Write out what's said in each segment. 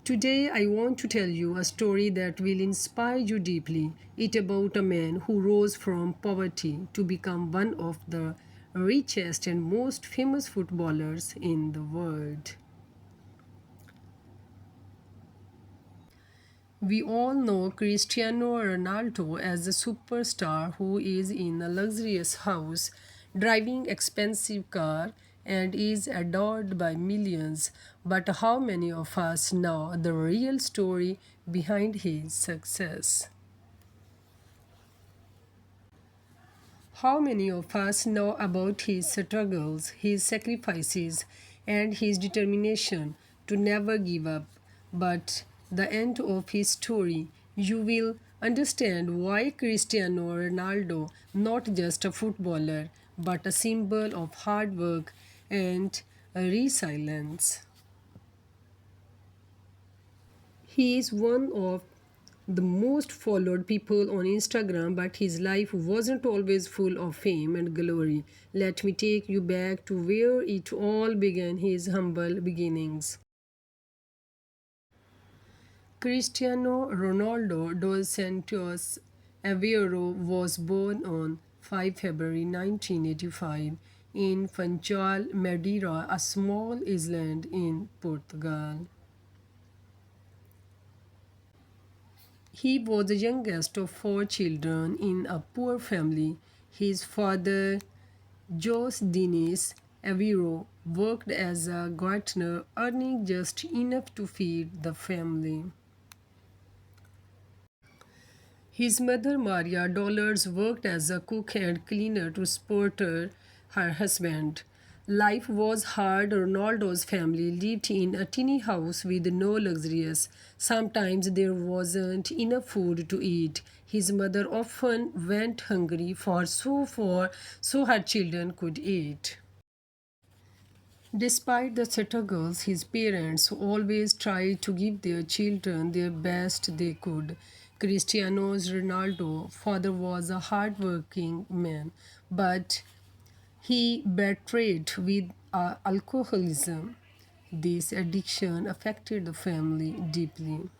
Today, I want to tell you a story that will inspire you deeply. It's about a man who rose from poverty to become one of the richest and most famous footballers in the world. We all know Cristiano Ronaldo as a superstar who is in a luxurious house, driving expensive car and is adored by millions. But how many of us know the real story behind his success? How many of us know about his struggles, his sacrifices, and his determination to never give up? But the end of his story, you will understand why Cristiano Ronaldo, not just a footballer, but a symbol of hard work and resilience. He is one of the most followed people on Instagram, but his life wasn't always full of fame and glory. Let me take you back to where it all began, his humble beginnings. Cristiano Ronaldo dos Santos Aveiro was born on 5 February 1985 in Funchal, Madeira, a small island in Portugal. He was the youngest of four children in a poor family. His father, Jose Diniz Aviro, worked as a gardener, earning just enough to feed the family. His mother, Maria Dollars, worked as a cook and cleaner to support her husband. Life was hard. Ronaldo's family lived in a tiny house with no luxuries. Sometimes there wasn't enough food to eat. His mother often went hungry so her children could eat. Despite the struggles, his parents always tried to give their children their best they could. Cristiano Ronaldo's father was a hard-working man, but he battled with alcoholism. This addiction affected the family deeply.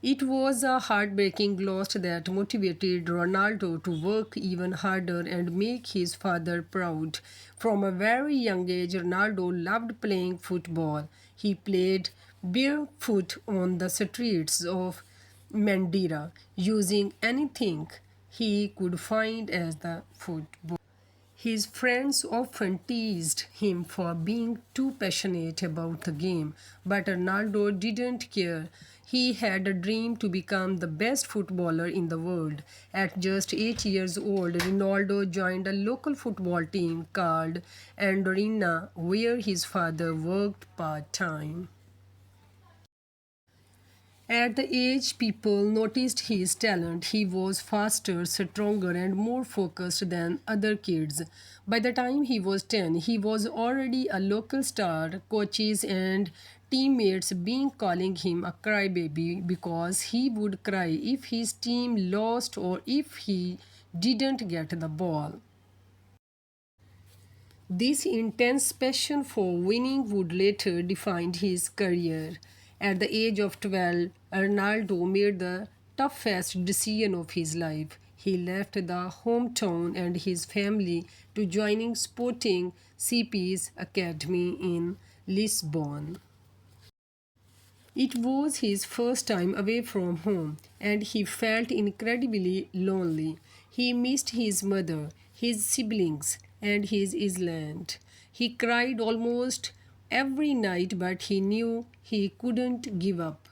It was a heartbreaking loss that motivated Ronaldo to work even harder and make his father proud. From a very young age, Ronaldo loved playing football. He played barefoot on the streets of Madeira, using anything he could find as the football. His friends often teased him for being too passionate about the game, but Ronaldo didn't care. He had a dream to become the best footballer in the world. At just 8 years old, Ronaldo joined a local football team called Andorina, where his father worked part time. At the age people noticed his talent, he was faster, stronger, and more focused than other kids. By the time he was 10, he was already a local star, coaches and teammates being calling him a crybaby because he would cry if his team lost or if he didn't get the ball. This intense passion for winning would later define his career. At the age of 12, Ronaldo made the toughest decision of his life. He left the hometown and his family to joining Sporting CP's academy in Lisbon. It was his first time away from home, and he felt incredibly lonely. He missed his mother, his siblings, and his island. He cried almost every night, but he knew he couldn't give up.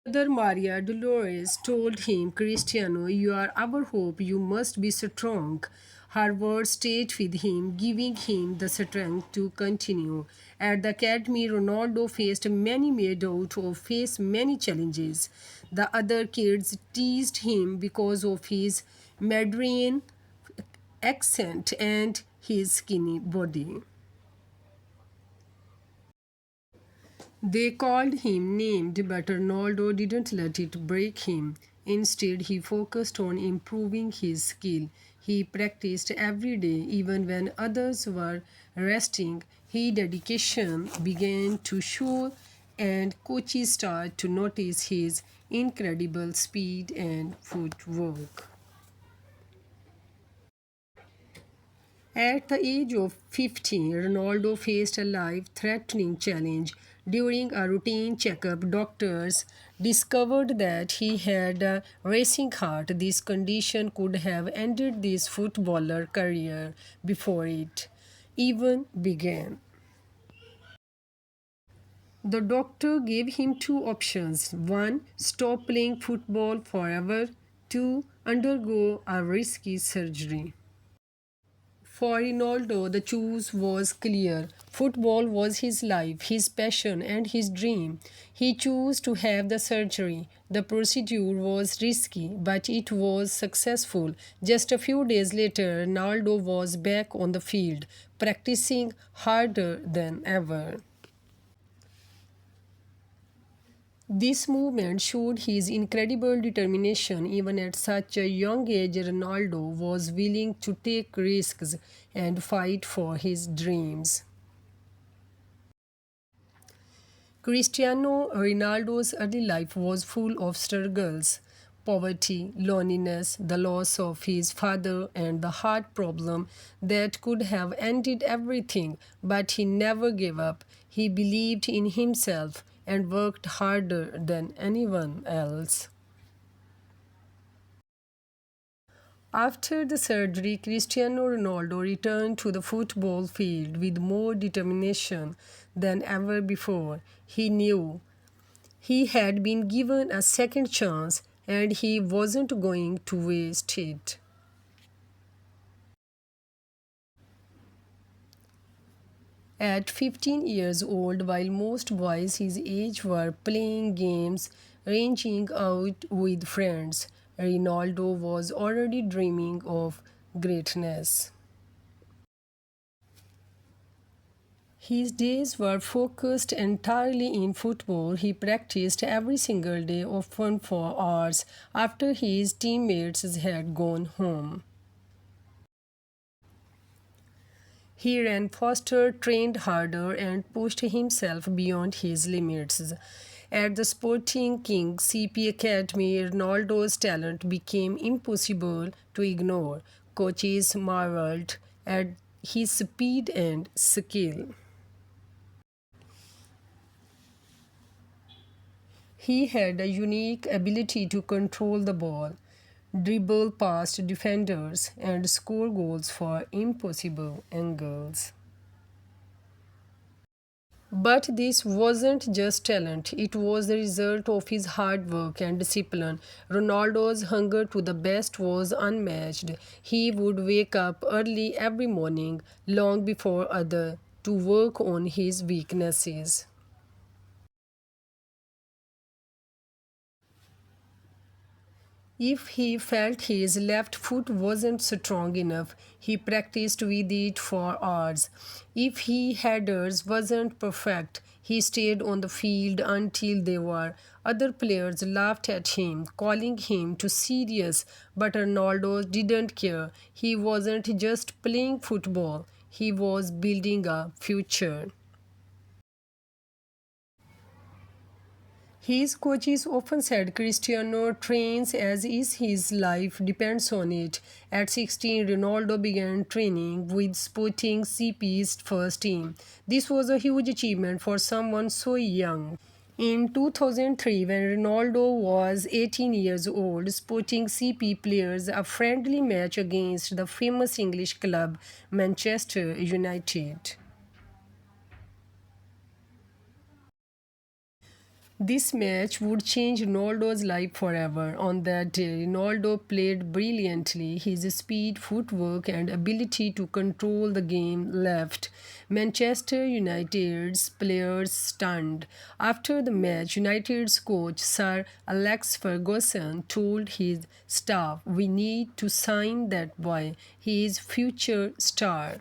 Mother Maria Dolores told him, Cristiano, you are our hope, you must be strong. Her words stayed with him, giving him the strength to continue. At the academy, Ronaldo faced many challenges. The other kids teased him because of his Madrian accent and his skinny body. They called him named, but Ronaldo didn't let it break him. Instead, he focused on improving his skill. He practiced every day, even when others were resting. His dedication began to show, and coaches started to notice his incredible speed and footwork. At the age of 15, Ronaldo faced a life threatening challenge. During a routine checkup, doctors discovered that he had a racing heart. This condition could have ended his footballer career before it even began. The doctor gave him two options: one, stop playing football forever; two, undergo a risky surgery. For Ronaldo, the choice was clear. Football was his life, his passion, and his dream. He chose to have the surgery. The procedure was risky, but it was successful. Just a few days later, Ronaldo was back on the field, practicing harder than ever. This movement showed his incredible determination. Even at such a young age, Ronaldo was willing to take risks and fight for his dreams. Cristiano Ronaldo's early life was full of struggles: poverty, loneliness, the loss of his father, and the heart problem that could have ended everything. But he never gave up. He believed in himself and worked harder than anyone else. After the surgery, Cristiano Ronaldo returned to the football field with more determination than ever before. He knew he had been given a second chance and he wasn't going to waste it. At 15 years old, while most boys his age were playing games, ranging out with friends, Ronaldo was already dreaming of greatness. His days were focused entirely in football. He practiced every single day, often for hours after his teammates had gone home. He ran faster, trained harder, and pushed himself beyond his limits. At the Sporting King CP Academy, Ronaldo's talent became impossible to ignore. Coaches marveled at his speed and skill. He had a unique ability to control the ball, dribble past defenders, and score goals for impossible angles. But this wasn't just talent, it was the result of his hard work and discipline. Ronaldo's hunger to the best was unmatched. He would wake up early every morning, long before others, to work on his weaknesses. If he felt his left foot wasn't strong enough, he practiced with it for hours. If his headers wasn't perfect, he stayed on the field until they were. Other players laughed at him, calling him too serious, but Ronaldo didn't care. He wasn't just playing football, he was building a future. His coaches often said Cristiano trains as is his life depends on it. At 16, Ronaldo began training with Sporting CP's first team. This was a huge achievement for someone so young. In 2003, when Ronaldo was 18 years old, Sporting CP players a friendly match against the famous English club Manchester United. This match would change Ronaldo's life forever. On that day, Ronaldo played brilliantly. His speed, footwork, and ability to control the game left Manchester United's players stunned. After the match, United's coach Sir Alex Ferguson told his staff, "We need to sign that boy. He is future star."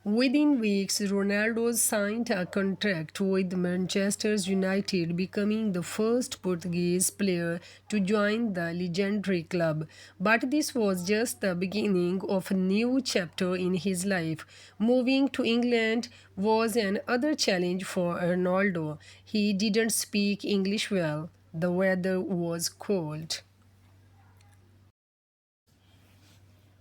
Within weeks, Ronaldo signed a contract with Manchester United, becoming the first Portuguese player to join the legendary club. But this was just the beginning of a new chapter in his life. Moving to England was another challenge for Ronaldo. He didn't speak English well. The weather was cold,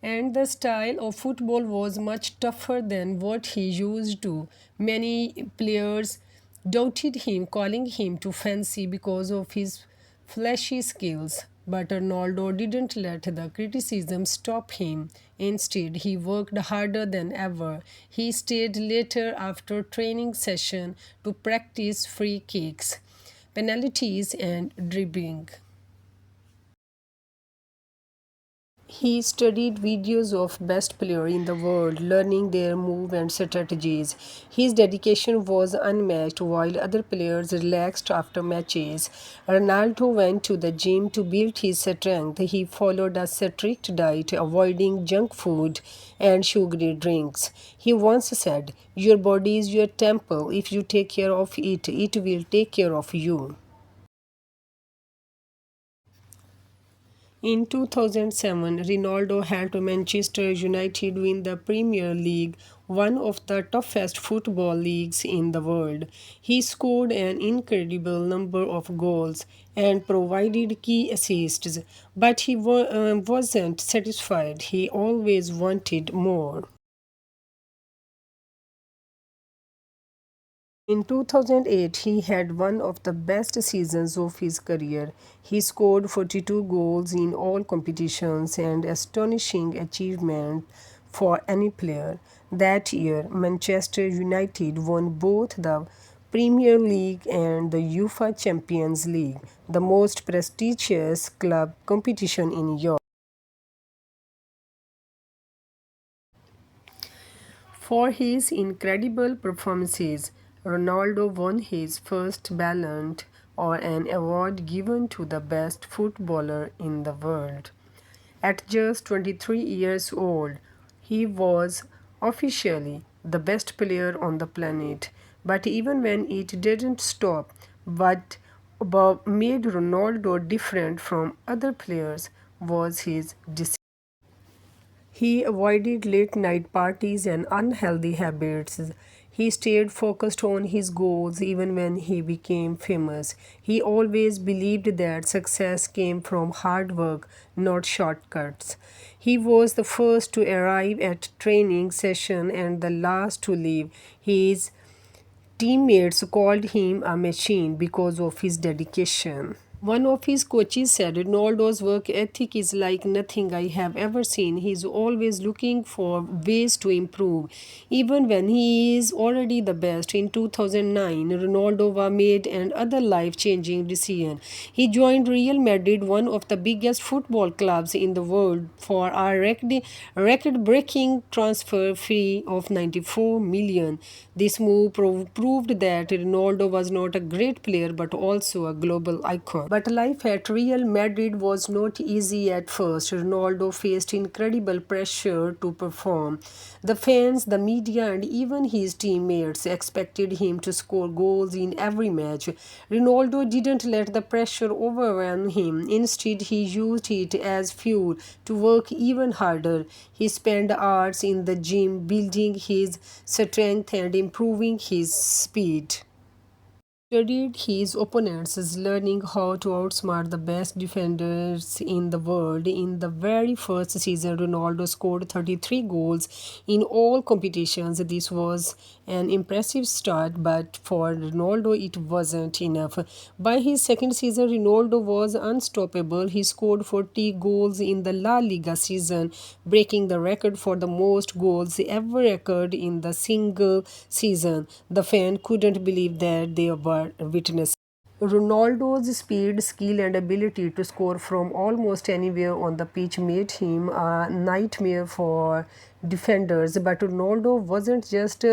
and the style of football was much tougher than what he used to. Many players doubted him, calling him too fancy because of his flashy skills. But Ronaldo didn't let the criticism stop him. Instead, he worked harder than ever. He stayed later after training session to practice free kicks, penalties, and dribbling. He studied videos of best players in the world, learning their move and strategies. His dedication was unmatched while other players relaxed after matches. Ronaldo went to the gym to build his strength. He followed a strict diet, avoiding junk food and sugary drinks. He once said, "Your body is your temple. If you take care of it, it will take care of you." In 2007, Ronaldo helped Manchester United win the Premier League, one of the toughest football leagues in the world. He scored an incredible number of goals and provided key assists, but he wasn't satisfied. He always wanted more. In 2008, he had one of the best seasons of his career. He scored 42 goals in all competitions, an astonishing achievement for any player. That year, Manchester United won both the Premier League and the UEFA Champions League, the most prestigious club competition in Europe. For his incredible performances, Ronaldo won his first Ballon d'Or, an award given to the best footballer in the world. At just 23 years old, he was officially the best player on the planet. But even when it didn't stop, what made Ronaldo different from other players was his discipline. He avoided late night parties and unhealthy habits. He stayed focused on his goals even when he became famous. He always believed that success came from hard work, not shortcuts. He was the first to arrive at training session and the last to leave. His teammates called him a machine because of his dedication. One of his coaches said Ronaldo's work ethic is like nothing I have ever seen. He is always looking for ways to improve, even when he is already the best. In 2009, Ronaldo made another life changing decision. He joined Real Madrid, one of the biggest football clubs in the world, for a record breaking transfer fee of 94 million. This move proved that Ronaldo was not a great player but also a global icon. But life at Real Madrid was not easy at first. Ronaldo faced incredible pressure to perform. The fans, the media, and even his teammates expected him to score goals in every match. Ronaldo didn't let the pressure overwhelm him. Instead, he used it as fuel to work even harder. He spent hours in the gym building his strength and improving his speed. Studied his opponents, learning how to outsmart the best defenders in the world. In the very first season, Ronaldo scored 33 goals in all competitions. This was an impressive start, but for Ronaldo, it wasn't enough. By his second season, Ronaldo was unstoppable. He scored 40 goals in the La Liga season, breaking the record for the most goals ever recorded in the single season. The fan couldn't believe that they were witnessing. Ronaldo's speed, skill, and ability to score from almost anywhere on the pitch made him a nightmare for defenders. But Ronaldo wasn't just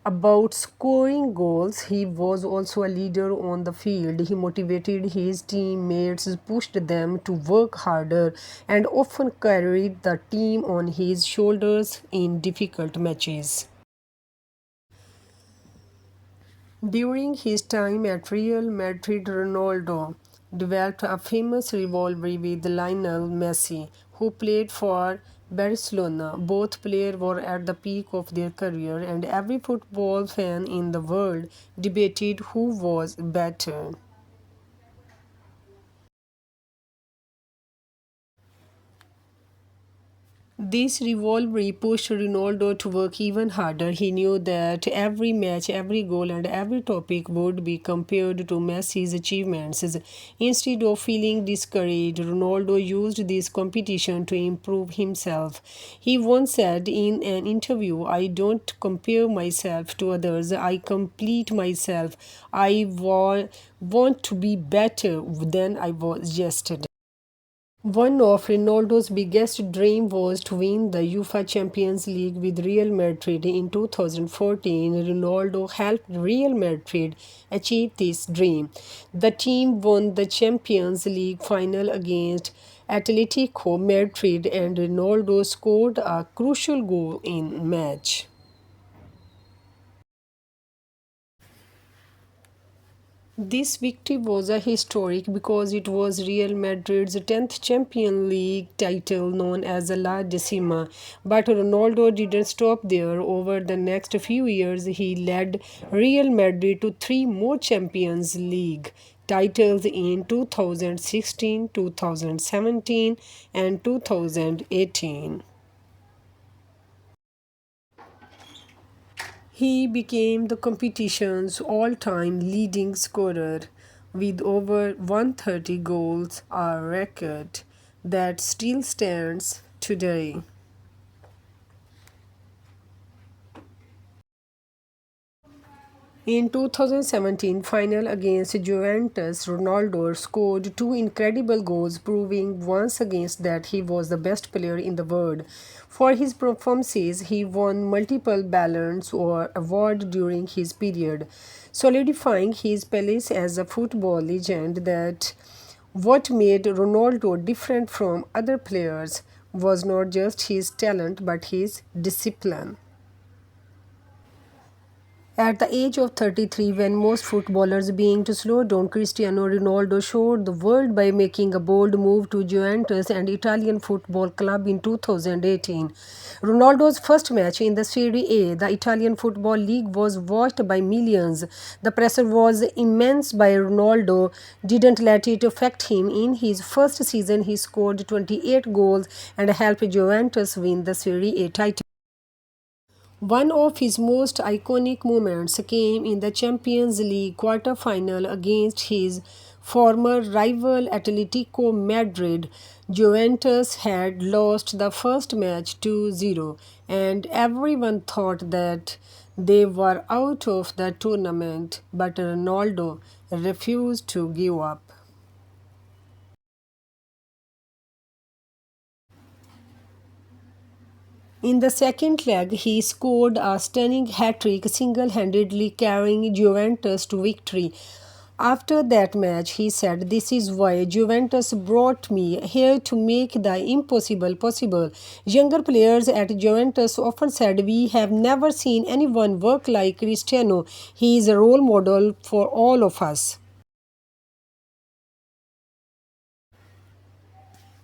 about scoring goals, he was also a leader on the field. He motivated his teammates, pushed them to work harder, and often carried the team on his shoulders in difficult matches. During his time at Real Madrid, Ronaldo developed a famous rivalry with Lionel Messi, who played for Barcelona. Both players were at the peak of their career, and every football fan in the world debated who was better. This rivalry pushed Ronaldo to work even harder. He knew that every match, every goal, and every topic would be compared to Messi's achievements. Instead of feeling discouraged, Ronaldo used this competition to improve himself. He once said in an interview, "I don't compare myself to others, I complete myself. Want to be better than I was yesterday." One of Ronaldo's biggest dreams was to win the UEFA Champions League with Real Madrid. In 2014, Ronaldo helped Real Madrid achieve this dream. The team won the Champions League final against Atletico Madrid, and Ronaldo scored a crucial goal in match. This victory was a historic because it was Real Madrid's 10th Champions League title known as the La Decima. But Ronaldo didn't stop there. Over the next few years, he led Real Madrid to three more Champions League titles in 2016, 2017, and 2018. He became the competition's all-time leading scorer with over 130 goals, a record that still stands today. In 2017 final against Juventus, Ronaldo scored two incredible goals, proving once again that he was the best player in the world. For his performances, he won multiple Ballons d'Or awards during his period, solidifying his place as a football legend. That what made Ronaldo different from other players was not just his talent but his discipline. At the age of 33, when most footballers began to slow down, Cristiano Ronaldo showed the world by making a bold move to Juventus and Italian football club in 2018. Ronaldo's first match in the Serie A, the Italian Football League, was watched by millions. The pressure was immense, but Ronaldo didn't let it affect him. In his first season, he scored 28 goals and helped Juventus win the Serie A title. One of his most iconic moments came in the Champions League quarter-final against his former rival Atletico Madrid. Juventus had lost the first match 2-0, and everyone thought that they were out of the tournament, but Ronaldo refused to give up. In the second leg, he scored a stunning hat-trick, single-handedly carrying Juventus to victory. After that match, he said, "This is why Juventus brought me here, to make the impossible possible." Younger players at Juventus often said, "We have never seen anyone work like Cristiano. He is a role model for all of us."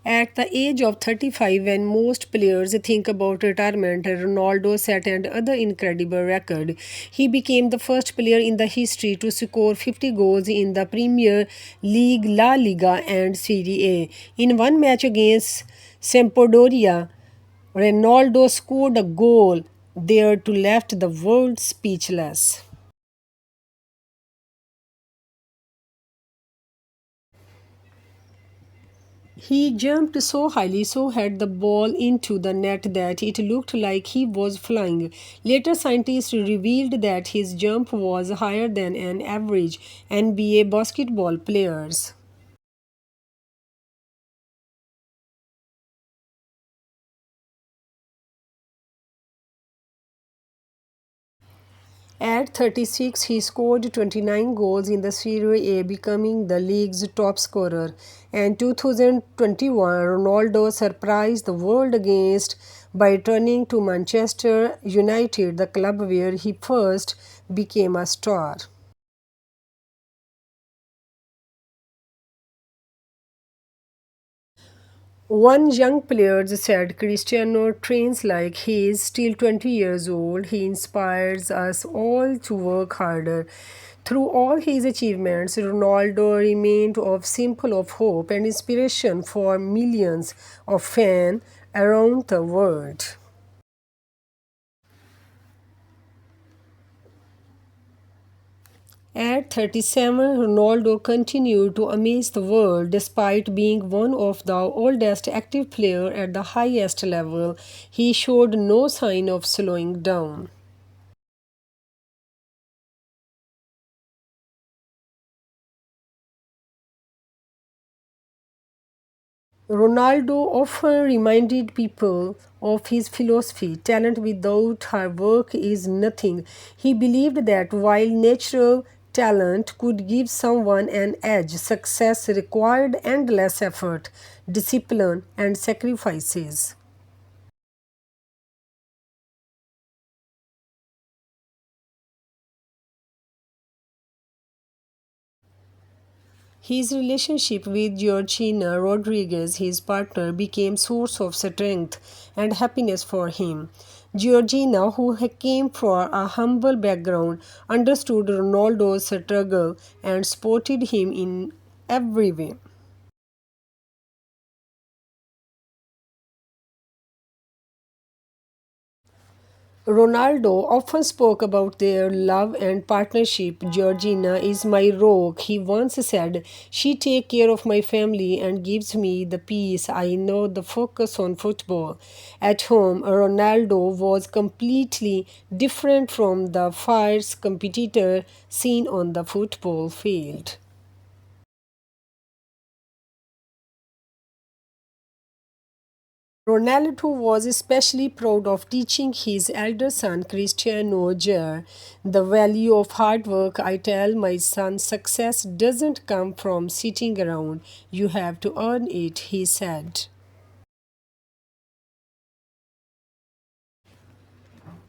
At the age of 35, when most players think about retirement, Ronaldo set another incredible record. He became the first player in the history to score 50 goals in the Premier League, La Liga, and Serie A. In one match against Sampdoria, Ronaldo scored a goal there to left the world speechless. He jumped so highly, so had the ball into the net that it looked like he was flying. Later, scientists revealed that his jump was higher than an average NBA basketball player's. At 36, he scored 29 goals in the Serie A, becoming the league's top scorer. And 2021, Ronaldo surprised the world against by turning to Manchester United, the club where he first became a star. One young player said Cristiano trains like he is still 20 years old. He inspires us all to work harder. Through all his achievements, Ronaldo remained of symbol of hope and inspiration for millions of fans around the world. At 37, Ronaldo continued to amaze the world despite being one of the oldest active players at the highest level. He showed no sign of slowing down. Ronaldo often reminded people of his philosophy talent without hard work is nothing. He believed that while natural talent could give someone an edge, success required endless effort, discipline, and sacrifices. His relationship with Georgina Rodriguez, his partner, became source of strength and happiness for him. Georgina, who came from a humble background, understood Ronaldo's struggle and supported him in every way. Ronaldo often spoke about their love and partnership. Georgina is my rock, he once said. She takes care of my family and gives me the peace I know the focus on football. At home, Ronaldo was completely different from the fierce competitor seen on the football field. Ronaldo was especially proud of teaching his elder son Cristiano Jr. the value of hard work. I tell my son, success doesn't come from sitting around, you have to earn it, he said.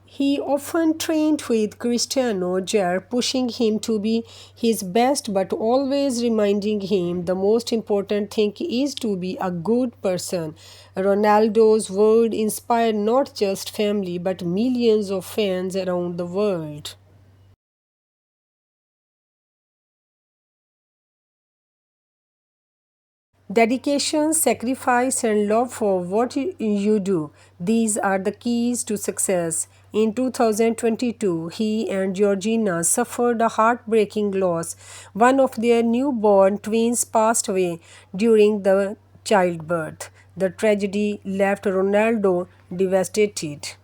He often trained with Cristiano Jr., pushing him to be his best but always reminding him the most important thing is to be a good person. Ronaldo's word inspired not just family but millions of fans around the world. Dedication, sacrifice, and love for what you do. These are the keys to success. In 2022, he and Georgina suffered a heartbreaking loss. One of their newborn twins passed away during the childbirth. The tragedy left Ronaldo devastated.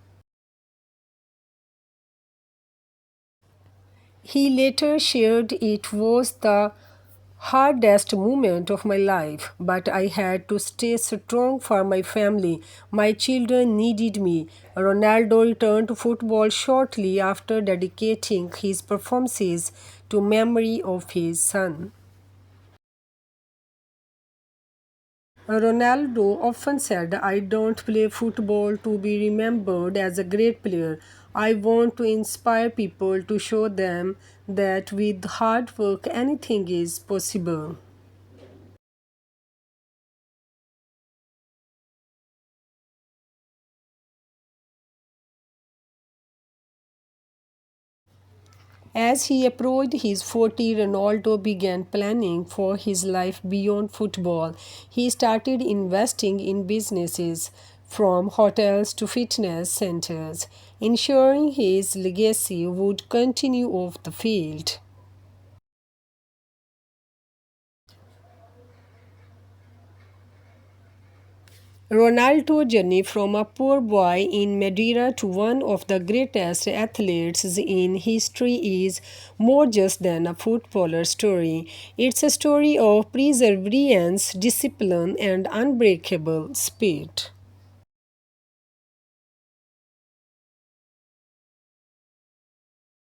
He later shared it was the hardest moment of my life, but I had to stay strong for my family. My children needed me. Ronaldo returned to football shortly after dedicating his performances to memory of his son. Ronaldo often said, I don't play football to be remembered as a great player. I want to inspire people to show them that with hard work anything is possible. As he approached his 40, Ronaldo began planning for his life beyond football. He started investing in businesses, from hotels to fitness centers, ensuring his legacy would continue off the field. Ronaldo's journey from a poor boy in Madeira to one of the greatest athletes in history is more just than a footballer story. It's a story of perseverance, discipline, and unbreakable spirit.